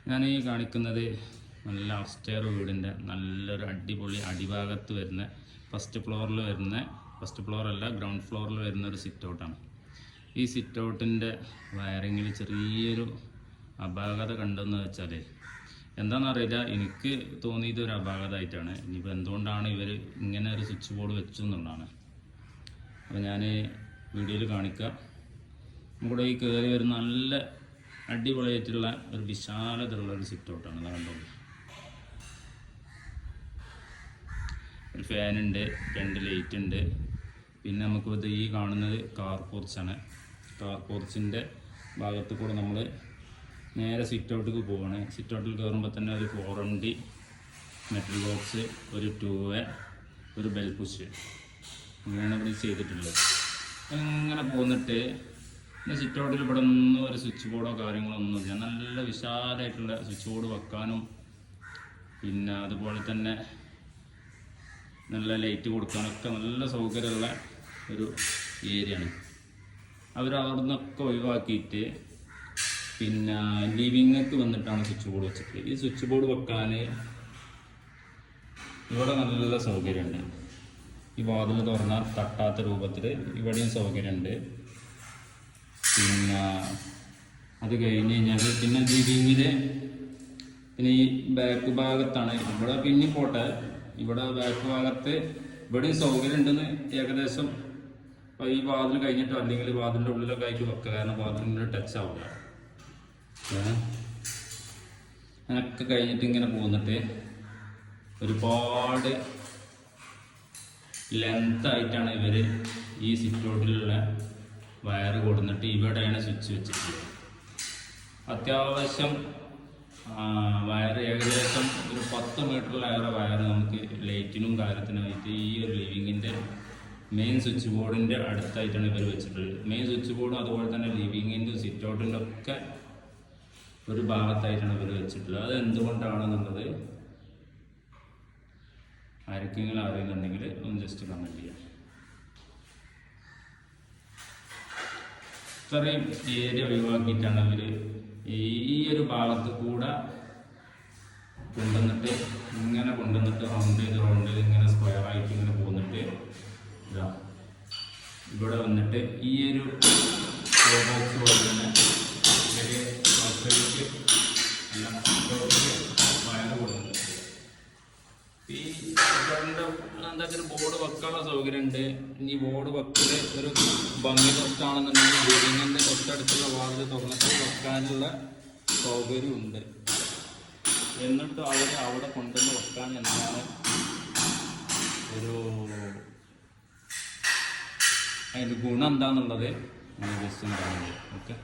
ഞാൻ ഈ കാണിക്കുന്നത് നല്ല അപ്സ്റ്റെയർ വീടിൻ്റെ നല്ലൊരു അടിപൊളി അടിഭാഗത്ത് വരുന്ന ഫസ്റ്റ് ഫ്ലോറല്ല ഗ്രൗണ്ട് ഫ്ലോറിൽ വരുന്ന ഒരു സിറ്റ് ഔട്ടാണ്. ഈ സിറ്റ് ഔട്ടിൻ്റെ വയറിങ്ങിൽ ചെറിയൊരു അപാകത കണ്ടെന്ന് വെച്ചാൽ എന്താണെന്നറിയില്ല, എനിക്ക് തോന്നിയത് ഒരു അപാകതമായിട്ടാണ്. ഇനിയിപ്പോൾ എന്തുകൊണ്ടാണ് ഇവർ ഇങ്ങനെ ഒരു സ്വിച്ച് ബോർഡ് വെച്ചു എന്നുള്ളതാണ്. അപ്പോൾ ഞാൻ വീഡിയോയിൽ കാണിക്കുക. നമ്മുടെ ഈ കയറി വരുന്ന നല്ല അടിപൊളിയായിട്ടുള്ള ഒരു വിശാലതയുള്ള ഒരു സിറ്റ് ഔട്ടാണ്. അത് കണ്ടോളൂ. ഒരു ഫാനുണ്ട്, 2 ലൈറ്റ് ഉണ്ട്. പിന്നെ നമുക്ക് ഈ കാണുന്നത് കാർ പോർച്ചാണ്. കാർ പോർച്ചിൻ്റെ ഭാഗത്ത് കൂടെ നമ്മൾ നേരെ സിറ്റ് ഔട്ടിലേക്ക് പോവുകയാണ്. സിറ്റ് ഔട്ടിൽ കയറുമ്പോൾ തന്നെ ഒരു 4MD മെറ്റൽ ബോക്സ്, ഒരു 2-വേ, ഒരു ബെൽ പുഷ്, അങ്ങനെയാണ് ഇവിടെ ചെയ്തിട്ടുള്ളത്. അങ്ങനെ പോന്നിട്ട് സിറ്റ് ഔട്ടിൽ ഇവിടെ ഒന്നും ഒരു സ്വിച്ച് ബോർഡോ കാര്യങ്ങളോ ഒന്നുമില്ല. നല്ല വിശാലമായിട്ടുള്ള സ്വിച്ച് ബോർഡ് വെക്കാനും പിന്നെ അതുപോലെ തന്നെ നല്ല ലൈറ്റ് കൊടുക്കാനൊക്കെ നല്ല സൗകര്യമുള്ള ഒരു ഏരിയയാണ്. അവർ അവിടെ നിന്നൊക്കെ ഒഴിവാക്കിയിട്ട് പിന്നെ ലിവിങ്ങൊക്കെ വന്നിട്ടാണ് സ്വിച്ച് ബോർഡ് വെച്ചിട്ട്. ഈ സ്വിച്ച് ബോർഡ് വെക്കാൻ ഇവിടെ നല്ല സൗകര്യമുണ്ട്. ഈ വാതിൽ തുറന്നാൽ തട്ടാത്ത രൂപത്തിൽ ഇവിടെയും സൗകര്യമുണ്ട്. പിന്നെ അത് കഴിഞ്ഞ് കഴിഞ്ഞാൽ പിന്നെ ലിവിങ്ങിൽ പിന്നെ ഈ ബാക്ക് ഭാഗത്താണ് ഇവിടെ പിന്നെ പോട്ടെ, ഇവിടെ ബാക്ക് ഭാഗത്ത് ഇവിടെയും സൗകര്യം ഉണ്ടെന്ന് ഏകദേശം ഈ വാതിൽ കഴിഞ്ഞിട്ടോ അല്ലെങ്കിൽ വാതിലിൻ്റെ ഉള്ളിലൊക്കെ ആയിട്ട് വെക്കുക. കാരണം വാതിലിൻ്റെ ടച്ച് ആവില്ല. അങ്ങനൊക്കെ കഴിഞ്ഞിട്ട് ഇങ്ങനെ പോന്നിട്ട് ഒരുപാട് ലെങ്തായിട്ടാണ് ഇവർ ഈ സിറ്റ് ഔട്ടിലുള്ള വയറ് കൊടുന്നിട്ട് ഇവിടെയാണ് സ്വിച്ച് വെച്ചിട്ടുള്ളത്. അത്യാവശ്യം വയറ് ഏകദേശം ഒരു 10 മീറ്ററിലേറെ വയറ് നമുക്ക് ലൈറ്റിനും കാര്യത്തിനായിട്ട് ഈ ഒരു ലിവിങ്ങിൻ്റെ മെയിൻ സ്വിച്ച് ബോർഡിൻ്റെ അടുത്തായിട്ടാണ് ഇവർ വെച്ചിട്ടുള്ളത്. മെയിൻ സ്വിച്ച് ബോർഡും അതുപോലെ തന്നെ ലിവിങ്ങിൻ്റെ സിറ്റ് ഔട്ടിൻ്റെ ഒക്കെ ഒരു ഭാഗത്തായിട്ടാണ് ഇവർ വെച്ചിട്ടുള്ളത്. അത് എന്തുകൊണ്ടാണെന്നുള്ളത് ആർക്കെങ്കിലും അറിയുന്നുണ്ടെങ്കിൽ ഒന്ന് ജസ്റ്റ് കമൻറ്റ് ചെയ്യാം. ഇത്രയും ഏരിയ ഒഴിവാക്കിയിട്ടാണ് അവർ ഈ ഒരു ഭാഗത്ത് കൂടെ കൊണ്ടുവന്നിട്ട് ഇങ്ങനെ റൗണ്ട് ചെയ്ത് ഇങ്ങനെ സ്ക്വയറായിട്ട് ഇങ്ങനെ പോന്നിട്ട് ഇവിടെ വന്നിട്ട് ഈ ഒരു ബോക്സ് പോലെ തന്നെ വയറ് കൊടുക്കുന്നുണ്ട്. ഈ എന്താ ബോർഡ് വെക്കാനുള്ള സൗകര്യമുണ്ട്. ഇനി ബോർഡ് വെക്കൽ ഒരു ഭംഗി തൊട്ടാണെന്നുണ്ടെങ്കിൽ ബിൽഡിങ്ങിൻ്റെ തൊട്ടടുത്തുള്ള വാതിൽ തുറന്നിട്ട് വെക്കാനുള്ള സൗകര്യമുണ്ട്. എന്നിട്ട് അവിടെ കൊണ്ടുവന്ന് വെക്കാൻ എന്താണ് അതിൻ്റെ ഗുണം എന്താണെന്നുള്ളത് ജസ്റ്റ് പറയുന്നത്. ഓക്കെ.